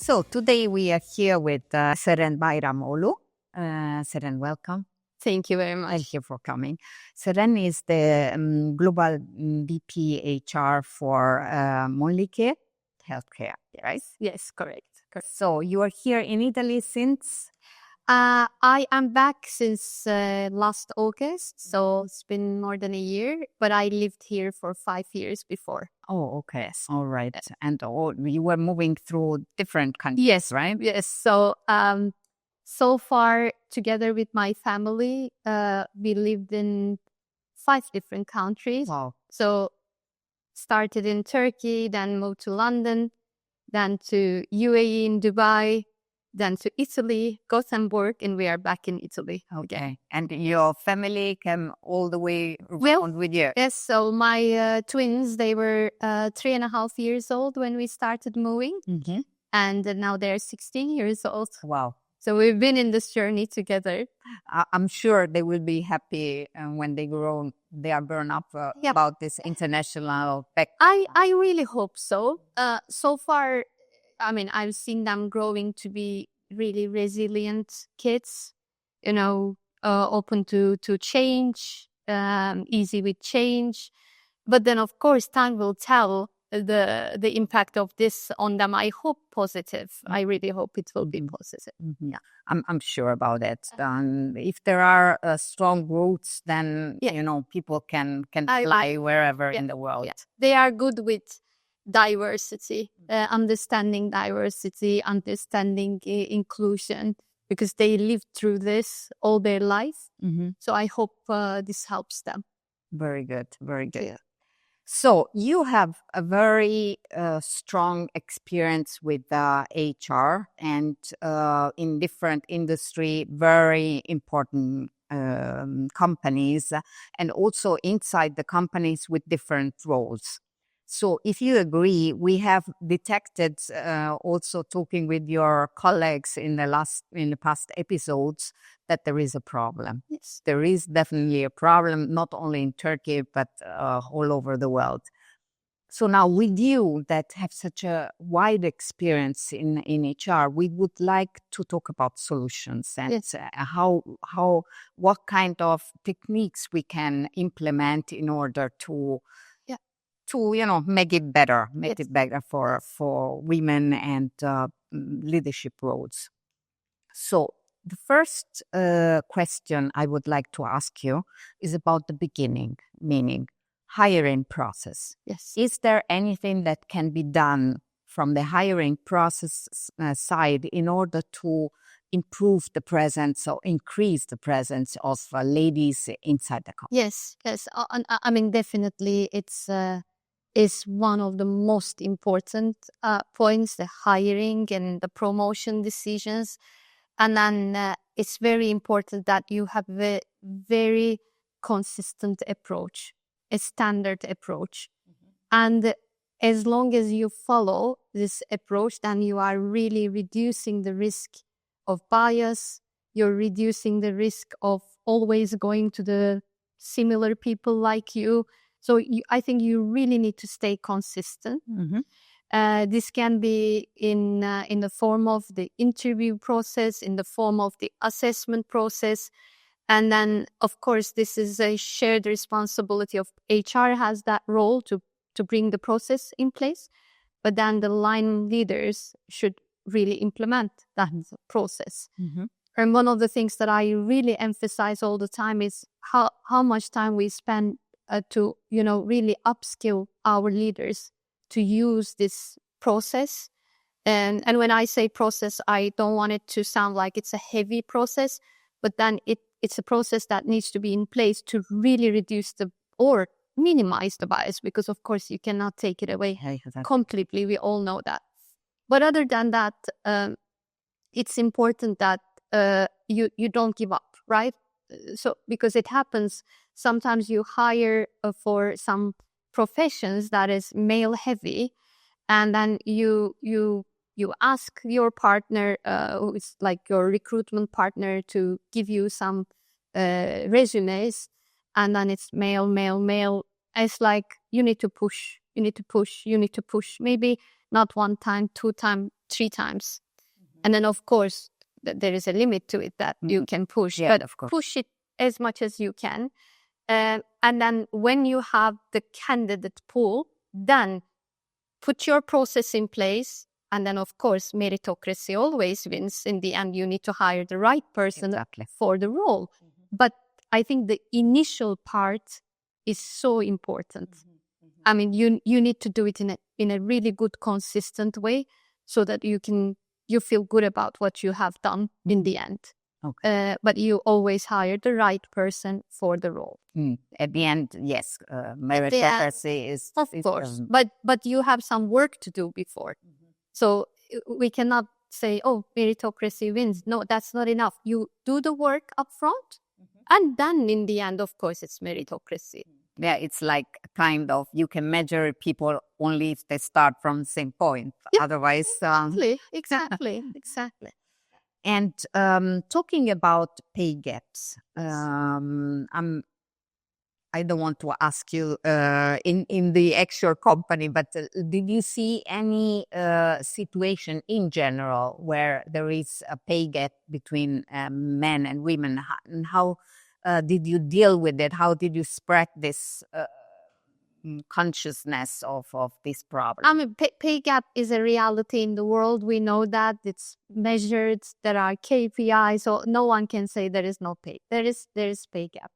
So today we are here with Seren Bayramoglu. Seren, welcome. Thank you very much. Thank you for coming. Seren is the Global VP HR for Molicare Healthcare, right? Yes, correct. So you are here in Italy since? I am back since last August, so it's been more than a year, but I lived here for 5 years before. Oh, okay. All right. And you were moving through different countries, Yes, right? Yes. So far, together with my family, we lived in 5 different countries. Wow. So started in Turkey, then moved to London, then to UAE in Dubai, then to Italy, Gothenburg, and we are back in Italy. Okay. And your family came all the way around with you? Yes. So my twins, they were 3.5 years old when we started moving. Mm-hmm. And now they're 16 years old. Wow. So we've been in this journey together. I'm sure they will be happy when they grow. They are grown up about this international background. I really hope so. So far, I mean, I've seen them growing to be really resilient kids, open to change, easy with change. But then, of course, time will tell the impact of this on them. I hope positive. I really hope it will be positive. Mm-hmm. Yeah, I'm sure about it. If there are strong roots, then people can fly wherever in the world. Yeah. They are good with diversity, understanding diversity, understanding inclusion, because they lived through this all their life. Mm-hmm. So I hope this helps them. Very good. Very good. Yeah. So you have a very strong experience with HR and in different industry, very important companies, and also inside the companies with different roles. So if you agree, we have detected also talking with your colleagues in the past episodes that there is a problem. Yes. There is definitely a problem, not only in Turkey, but all over the world. So now with you that have such a wide experience in HR, we would like to talk about solutions and yes. What kind of techniques we can implement in order to make it better, it better for women and leadership roles. So the first question I would like to ask you is about the beginning, meaning hiring process. Yes. Is there anything that can be done from the hiring process side in order to improve the presence or increase the presence of ladies inside the company? Yes. I mean, definitely it's is one of the most important points, the hiring and the promotion decisions. And then it's very important that you have a very consistent approach, a standard approach. Mm-hmm. And as long as you follow this approach, then you are really reducing the risk of bias. You're reducing the risk of always going to the similar people like you. So I think you really need to stay consistent. Mm-hmm. This can be in the form of the interview process, in the form of the assessment process. And then, of course, this is a shared responsibility of HR has that role to bring the process in place. But then the line leaders should really implement that process. Mm-hmm. And one of the things that I really emphasize all the time is how much time we spend to really upskill our leaders to use this process. And when I say process, I don't want it to sound like it's a heavy process, but then it's a process that needs to be in place to really reduce or minimize the bias, because of course you cannot take it away completely. We all know that. But other than that, it's important that you don't give up, right? So because it happens, sometimes you hire for some professions that is male heavy, and then you ask your partner, who is like your recruitment partner, to give you some resumes, and then it's male. It's like you need to push. Maybe not 1 time, 2 times, 3 times. And then, of course, there is a limit to it that you can push, but of course. push it as much as you can. And then when you have the candidate pool, then put your process in place. And then, of course, meritocracy always wins. In the end, you need to hire the right person for the role. But I think the initial part is so important. I mean, you need to do it in a really good, consistent way so that you feel good about what you have done in the end. Okay. But you always hire the right person for the role. At the end, yes, meritocracy is... Of course, but you have some work to do before. So we cannot say, oh, meritocracy wins. No, that's not enough. You do the work up front, and then in the end, of course, it's meritocracy. Yeah, it's like kind of, you can measure people only if they start from the same point. Yeah, otherwise... Exactly. And talking about pay gaps, I don't want to ask you in the actual company, but did you see any situation in general where there is a pay gap between men and women? And how did you deal with it? How did you spread this consciousness of this problem? I mean, pay gap is a reality in the world. We know that it's measured. There are KPIs, so no one can say there is no pay. There is pay gap.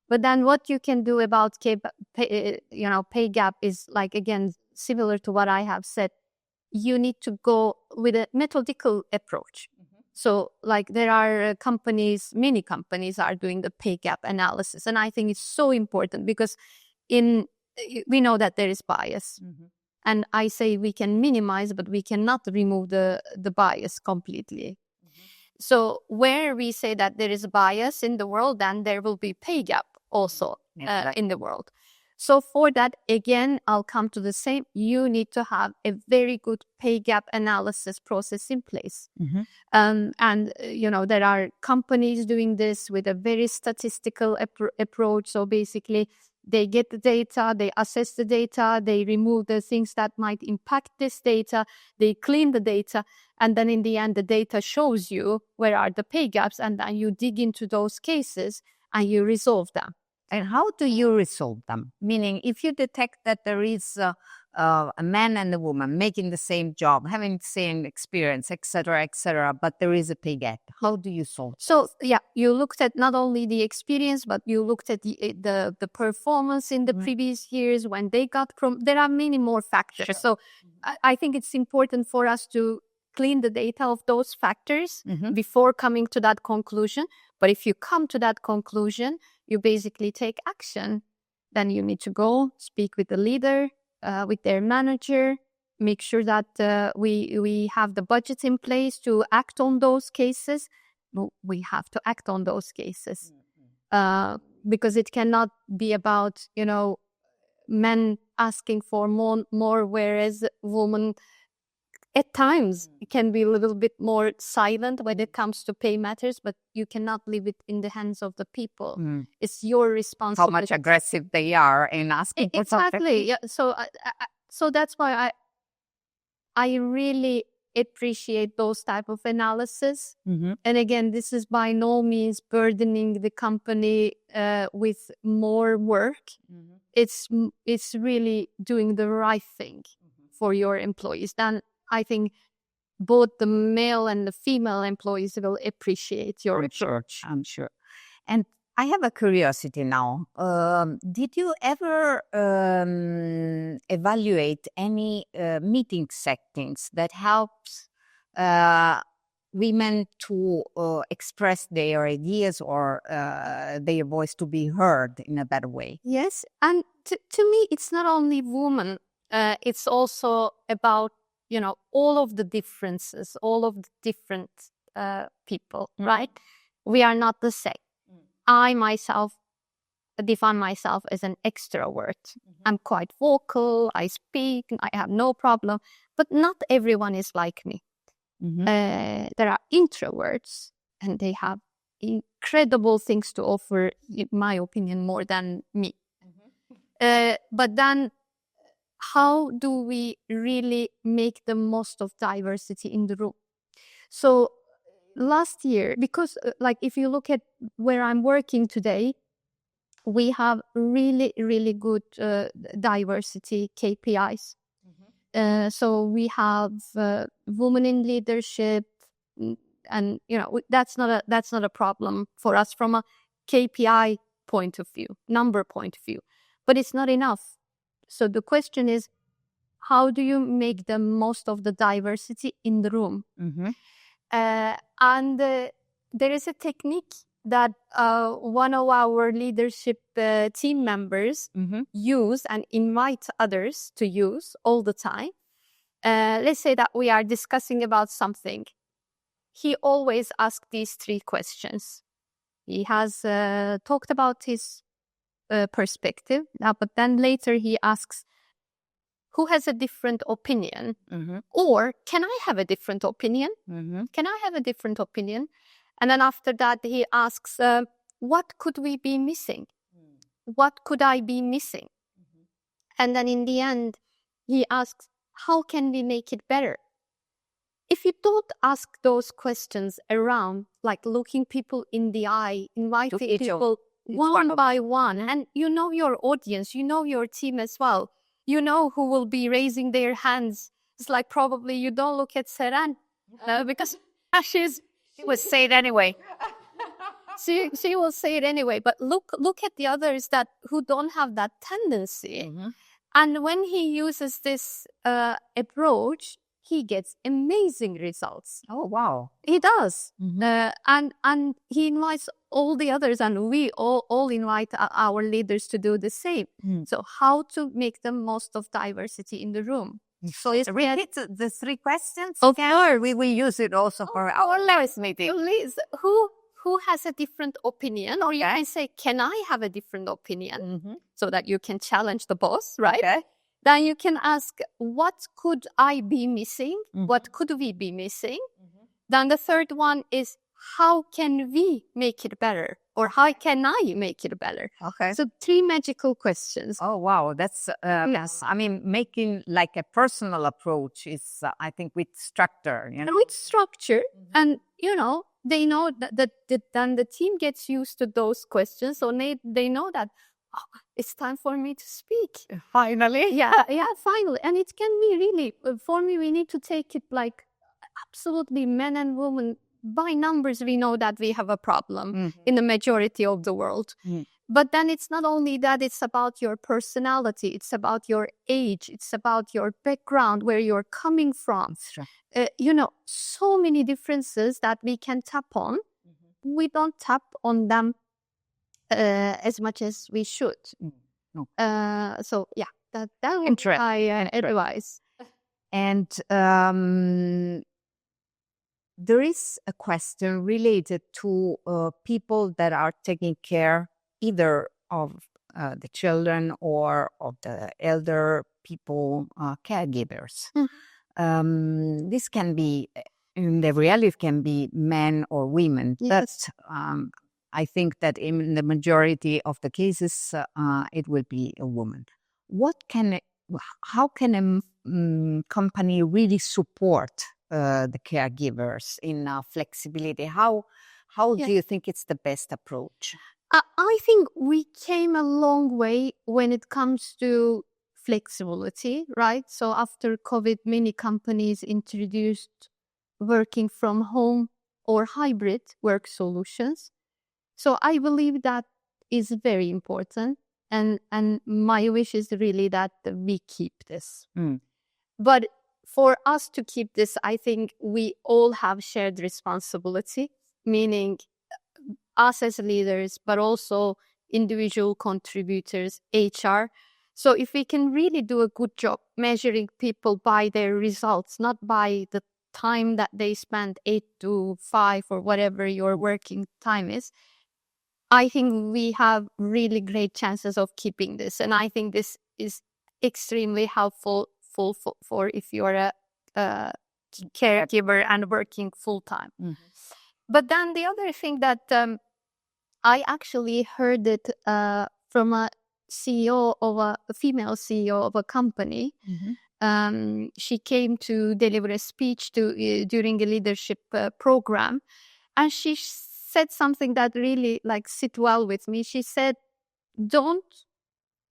But then what you can do about pay gap is, like, again, similar to what I have said. You need to go with a methodical approach. So, like, there are many companies are doing the pay gap analysis. And I think it's so important because we know that there is bias. And I say we can minimize, but we cannot remove the bias completely. So where we say that there is a bias in the world, then there will be pay gap also in the world. So for that, again, I'll come to the same. You need to have a very good pay gap analysis process in place. And, there are companies doing this with a very statistical approach. So basically, they get the data, they assess the data, they remove the things that might impact this data, they clean the data, and then in the end, the data shows you where are the pay gaps, and then you dig into those cases and you resolve them. And how do you resolve them? Meaning, if you detect that there is a man and a woman making the same job, having the same experience, etc., but there is a pay gap, how do you solve it? So, you looked at not only the experience, but you looked at the performance in the previous years when they got there are many more factors. Sure. So I think it's important for us to clean the data of those factors before coming to that conclusion. But if you come to that conclusion, you basically take action. Then you need to go speak with the leader, with their manager, make sure that we have the budget in place to act on those cases. We have to act on those cases because it cannot be about, men asking for more, whereas women at times it can be a little bit more silent when it comes to pay matters, but you cannot leave it in the hands of the people. It's your responsibility. How much aggressive they are in asking for something. Exactly. Yeah. So that's why I really appreciate those type of analysis. And again, this is by no means burdening the company with more work. It's really doing the right thing for your employees. Then I think both the male and the female employees will appreciate your approach. I'm sure. And I have a curiosity now. Did you ever evaluate any meeting settings that helps women to express their ideas or their voice to be heard in a better way? Yes. And to me, it's not only women. It's also about, all of the differences, all of the different people, right? We are not the same. I myself define myself as an extrovert. I'm quite vocal, I speak, I have no problem, but not everyone is like me. There are introverts and they have incredible things to offer, in my opinion, more than me. But then how do we really make the most of diversity in the room? So last year, because like if you look at where I'm working today, we have really, really good diversity KPIs. So we have women in leadership, and that's not a problem for us from a KPI point of view, number point of view, but it's not enough. So the question is, how do you make the most of the diversity in the room? And there is a technique that one of our leadership team members use and invite others to use all the time. Let's say that we are discussing about something. He always asks these 3 questions. He has talked about his perspective, but then later he asks, who has a different opinion? Or can I have a different opinion? Can I have a different opinion? And then after that, he asks, what could we be missing? What could I be missing? And then in the end, he asks, how can we make it better? If you don't ask those questions around, like looking people in the eye, inviting people one by one, and you know your audience, you know your team as well, you know who will be raising their hands. It's like probably you don't look at Seren because she will say it anyway. She will say it anyway. But look at the others who don't have that tendency. And when he uses this approach, he gets amazing results. Oh, wow. He does. And he invites all the others, and we all invite our leaders to do the same. So how to make the most of diversity in the room? So repeat the 3 questions. Okay. We will use it also for our last meeting. Please, who has a different opinion? Or you can say, can I have a different opinion? So that you can challenge the boss, right? Okay. Then you can ask, what could I be missing? What could we be missing? Then the third one is, how can we make it better? Or how can I make it better? Okay. So 3 magical questions. Oh, wow. That's, Yes. I mean, making like a personal approach is, I think, with structure. And with structure, and, they know that then the team gets used to those questions. So they know that, it's time for me to speak. Finally. Yeah, finally. And it can be really, for me, we need to take it like absolutely men and women. By numbers, we know that we have a problem in the majority of the world. But then it's not only that, it's about your personality, it's about your age, it's about your background, where you're coming from. So many differences that we can tap on. We don't tap on them as much as we should. No. So yeah, that would be my advice. And there is a question related to people that are taking care either of the children or of the elder people, caregivers. This can be, in the reality, can be men or women. Yes. But I think that in the majority of the cases, it will be a woman. How can a company really support the caregivers in flexibility? How do you think it's the best approach? I think we came a long way when it comes to flexibility, right? So after COVID, many companies introduced working from home or hybrid work solutions. So I believe that is very important. And my wish is really that we keep this. But for us to keep this, I think we all have shared responsibility, meaning us as leaders, but also individual contributors, HR. So if we can really do a good job measuring people by their results, not by the time that they spend 8 to 5 or whatever your working time is, I think we have really great chances of keeping this. And I think this is extremely helpful for if you're a caregiver and working full time. But then the other thing that I actually heard it from a CEO of a female CEO of a company. She came to deliver a speech during a leadership program, and she said something that really like sit well with me. She said, "Don't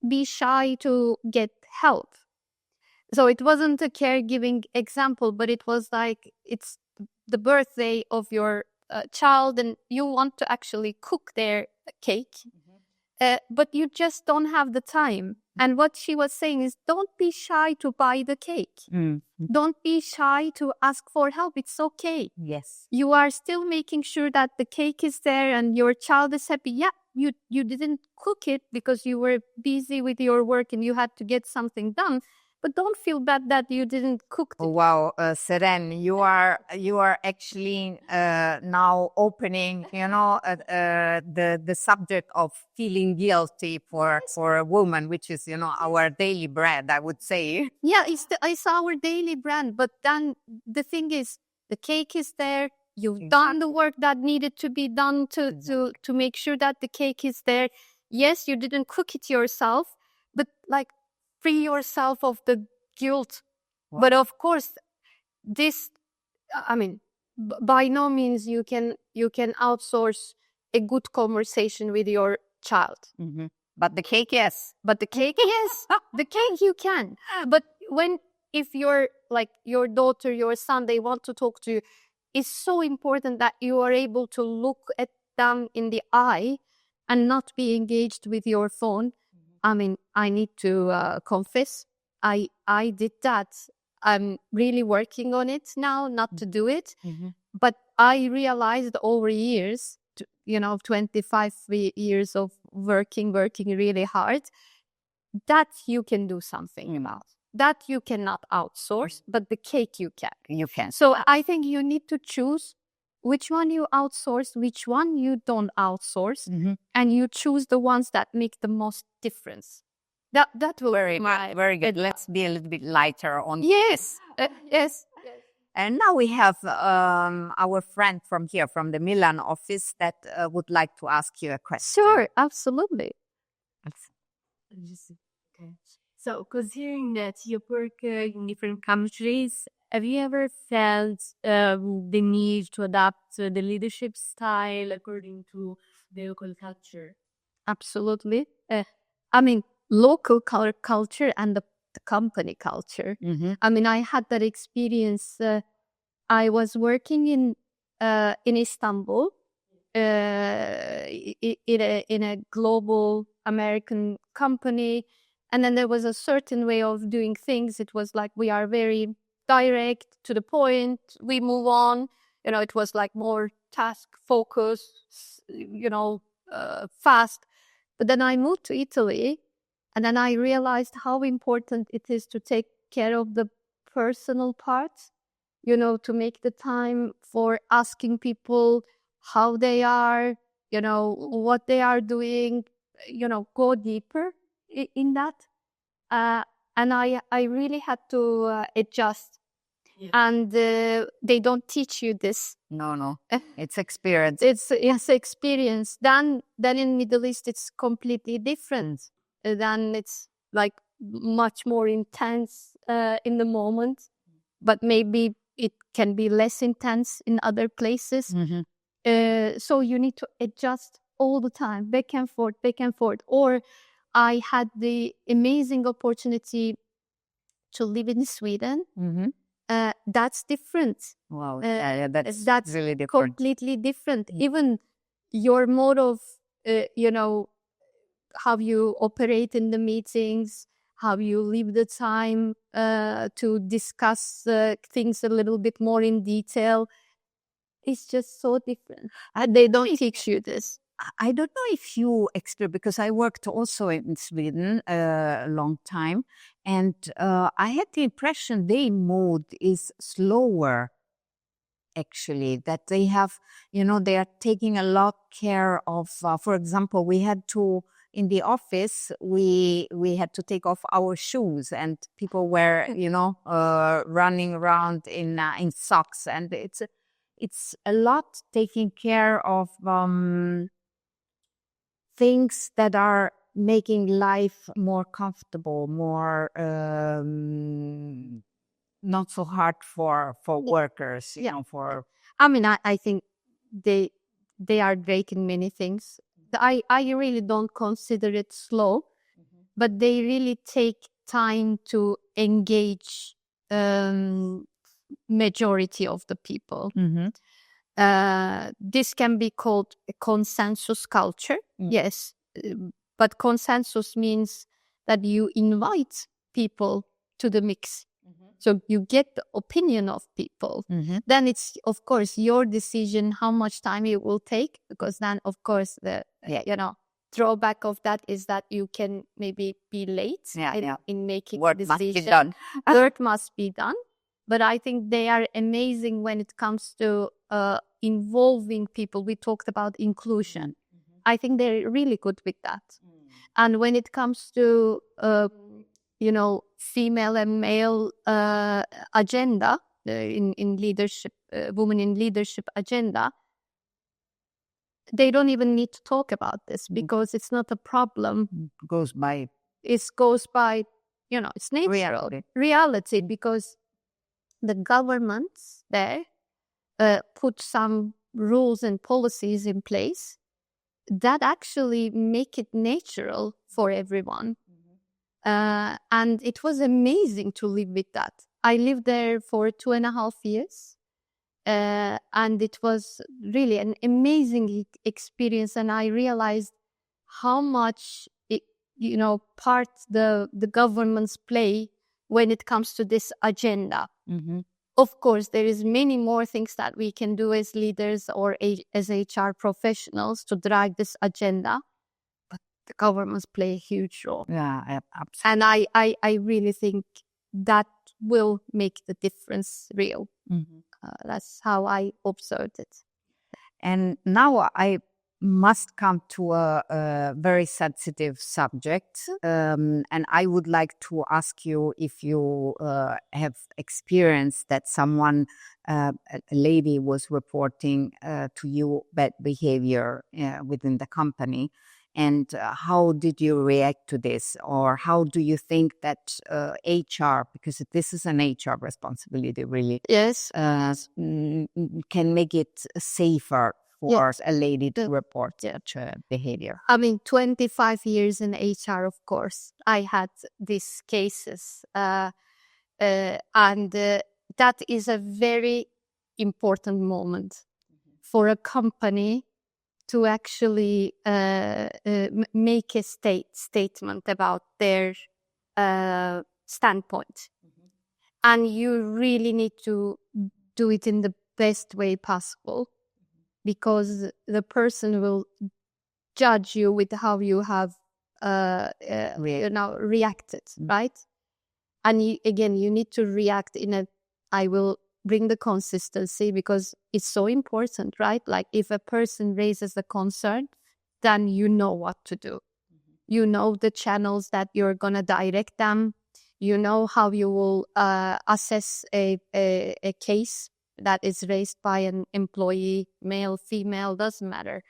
be shy to get help." So it wasn't a caregiving example, but it was like it's the birthday of your child, and you want to actually cook their cake, but you just don't have the time. And what she was saying is, don't be shy to buy the cake. Don't be shy to ask for help. It's okay. Yes. You are still making sure that the cake is there and your child is happy. Yeah, you didn't cook it because you were busy with your work and you had to get something done. But don't feel bad that you didn't cook it. Wow, Seren, you are actually now opening, the subject of feeling guilty for a woman, which is, our daily bread, I would say. Yeah, it's our daily brand. But then the thing is, the cake is there. You've done the work that needed to be done to make sure that the cake is there. Yes, you didn't cook it yourself, but like free yourself of the guilt. Wow. But of course, this, I mean, by no means you can outsource a good conversation with your child. But the cake, yes. But the cake, yes. The cake you can. But if you're like your daughter, your son, they want to talk to you, it's so important that you are able to look at them in the eye and not be engaged with your phone. I mean, I need to confess, I did that. I'm really working on it now, not to do it. But I realized over years, 25 years of working really hard, that you can do something about. That you cannot outsource, but the cake you can. You can. So I think you need to choose which one you outsource, which one you don't outsource, and you choose the ones that make the most difference. That will very good. Let's be a little bit lighter on. Yes, yes. And now we have our friend from here, from the Milan office, that would like to ask you a question. Sure, absolutely. Okay. So, considering that you work in different countries, have you ever felt the need to adapt the leadership style according to the local culture? Absolutely. I mean, local culture and the company culture. I mean, I had that experience. I was working in Istanbul in a global American company, and then there was a certain way of doing things. It was like we are very direct, to the point. We move on. It was like more task focused. Fast. But then I moved to Italy, and then I realized how important it is to take care of the personal parts, to make the time for asking people how they are, what they are doing, go deeper in that. And I really had to adjust. Yeah. And they don't teach you this. No. It's experience. It's experience. Then in Middle East, it's completely different. Then it's like much more intense in the moment, but maybe it can be less intense in other places. So you need to adjust all the time, back and forth. Or I had the amazing opportunity to live in Sweden. That's different. Wow, that's really different. Completely different. Even your mode of, how you operate in the meetings, how you leave the time to discuss things a little bit more in detail. It's just so different. They don't teach you this. I don't know if you experience, because I worked also in Sweden a long time, and I had the impression their mood is slower, actually, that they have, they are taking a lot care of, for example, we had to, in the office, we had to take off our shoes, and people were, running around in socks, and it's a lot taking care of things that are making life more comfortable, more not so hard for workers, you know, for... I mean, I think they are great in many things. I really don't consider it slow, but they really take time to engage majority of the people. This can be called a consensus culture. Yes, but consensus means that you invite people to the mix. So you get the opinion of people. Then it's, of course, your decision how much time it will take, because then, of course, the drawback of that is that you can maybe be late in making work decision. must be done. Work must be done. But I think they are amazing when it comes to involving people. We talked about inclusion. I think they're really good with that. And when it comes to female and male agenda in leadership, women in leadership agenda, they don't even need to talk about this because it's not a problem. It goes by, it's natural reality, because the governments there put some rules and policies in place that actually make it natural for everyone. And it was amazing to live with that. I lived there for 2.5 years. And it was really an amazing experience. And I realized how much part the governments play when it comes to this agenda. Of course, there is many more things that we can do as leaders or as HR professionals to drive this agenda, but the governments play a huge role. Yeah, absolutely. And I really think that will make the difference real. That's how I observed it. And now I must come to a very sensitive subject. And I would like to ask you if you have experienced that someone, a lady was reporting to you bad behavior within the company. And how did you react to this? Or how do you think that HR, because this is an HR responsibility really, yes, can make it safer for a lady to report such behavior? I mean, 25 years in HR, of course, I had these cases. And that is a very important moment for a company to actually make a statement about their standpoint. And you really need to do it in the best way possible, because the person will judge you with how you have reacted, right? And you need to react I will bring the consistency, because it's so important, right? Like if a person raises a concern, then you know what to do. You know the channels that you're going to direct them. You know how you will assess a case that is raised by an employee, male, female, doesn't matter.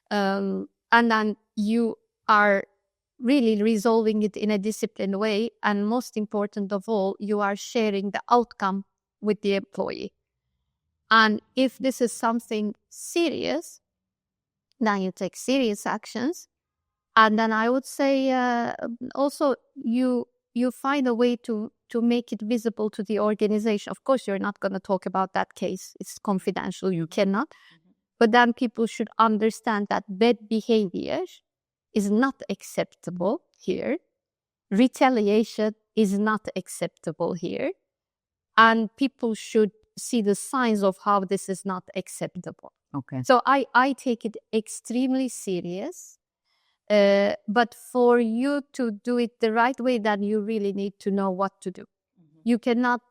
And then you are really resolving it in a disciplined way. And most important of all, you are sharing the outcome with the employee. And if this is something serious, then you take serious actions. And then I would say also you find a way to make it visible to the organization. Of course, you're not going to talk about that case. It's confidential. You cannot. But then people should understand that bad behavior is not acceptable here. Retaliation is not acceptable here. And people should see the signs of how this is not acceptable. Okay. So I take it extremely serious. But for you to do it the right way, then you really need to know what to do. You cannot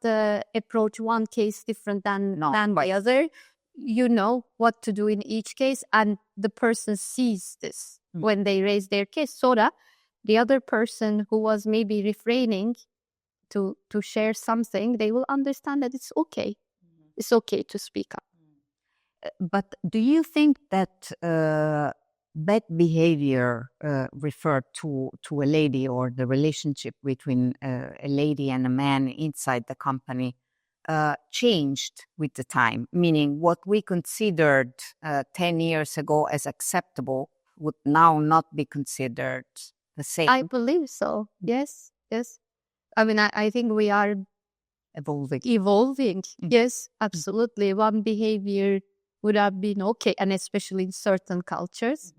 approach one case different than the other. You know what to do in each case, and the person sees this when they raise their case, so that the other person who was maybe refraining to share something, they will understand that it's okay. It's okay to speak up. But do you think that bad behavior referred to a lady, or the relationship between a lady and a man inside the company changed with the time, meaning what we considered 10 years ago as acceptable would now not be considered the same. I believe so. Yes, yes. I mean, I think we are evolving. Yes, absolutely. One behavior would have been okay, and especially in certain cultures.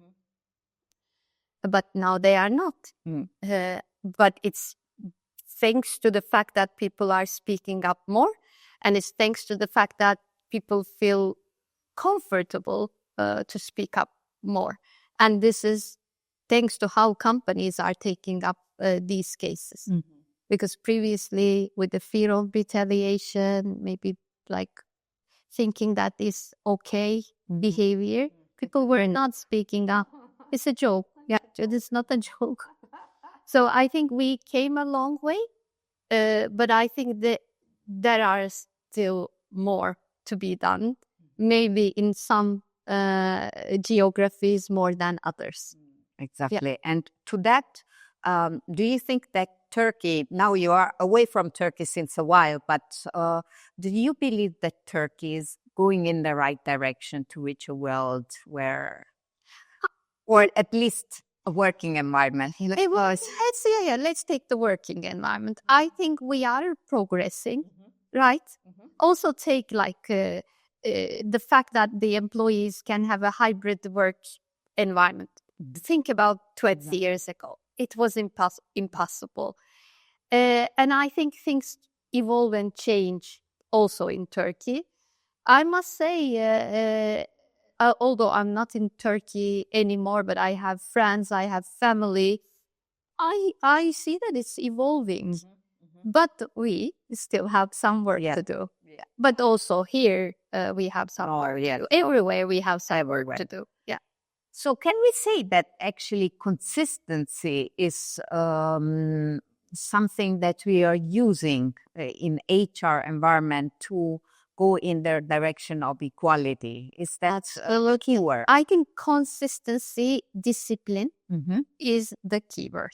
But now they are not. But it's thanks to the fact that people are speaking up more, and it's thanks to the fact that people feel comfortable to speak up more. And this is thanks to how companies are taking up these cases. Because previously, with the fear of retaliation, maybe like thinking that is okay behavior, people were not speaking up. It's a joke. Yeah, it is not a joke. So I think we came a long way, but I think that there are still more to be done, maybe in some geographies more than others. Exactly. Yeah. And to that, do you think that Turkey, now you are away from Turkey since a while, but do you believe that Turkey is going in the right direction to reach a world where, or at least a working environment? Let's take the working environment. I think we are progressing, right? Also take like the fact that the employees can have a hybrid work environment. Think about 20 years ago. It was impossible. And I think things evolve and change also in Turkey. I must say, although I'm not in Turkey anymore, but I have friends, I have family, I see that it's evolving. But we still have some work to do. Yeah. But also here, we have some work to do. Everywhere we have some work to do. Yeah. So can we say that actually consistency is something that we are using in HR environment to go in the direction of equality? Is that a keyword? I think consistency, discipline is the keyword.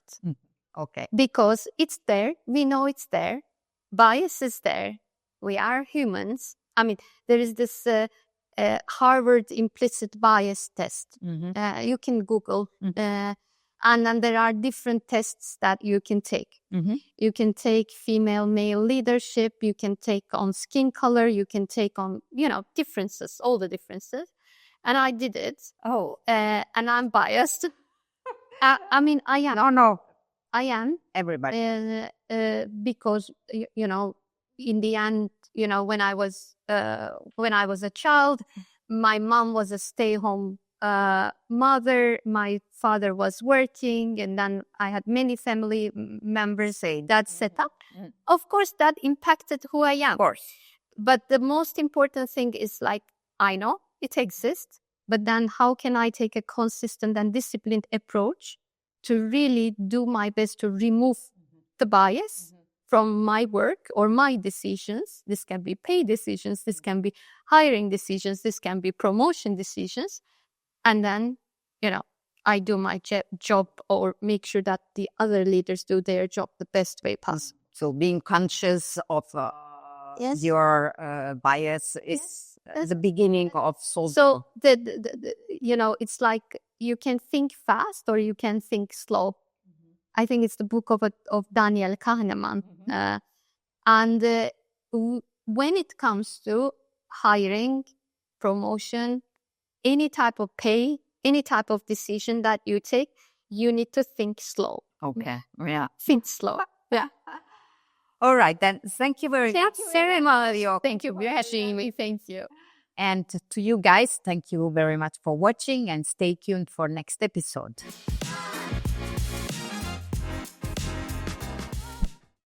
Okay. Because it's there. We know it's there. Bias is there. We are humans. I mean, there is this Harvard implicit bias test. You can Google. And then there are different tests that you can take. You can take female-male leadership. You can take on skin color. You can take on, differences, all the differences. And I did it. And I'm biased. I mean, I am. No. I am. Everybody. Because, in the end, when I was a child, my mom was a stay-home mother. My father was working, and then I had many family members that set up. Of course, that impacted who I am. Of course. But the most important thing is I know it exists, but then how can I take a consistent and disciplined approach to really do my best to remove the bias from my work or my decisions? This can be pay decisions, this can be hiring decisions, this can be promotion decisions. And then, I do my job or make sure that the other leaders do their job the best way possible. So being conscious of your bias is the beginning of solving. So, it's like you can think fast or you can think slow. I think it's the book of Daniel Kahneman. And when it comes to hiring, promotion, any type of pay, any type of decision that you take, you need to think slow. Okay. Yeah. Think slow. Yeah. All right. Then thank you very much. Thank you for having me. Thank you. And to you guys, thank you very much for watching, and stay tuned for next episode.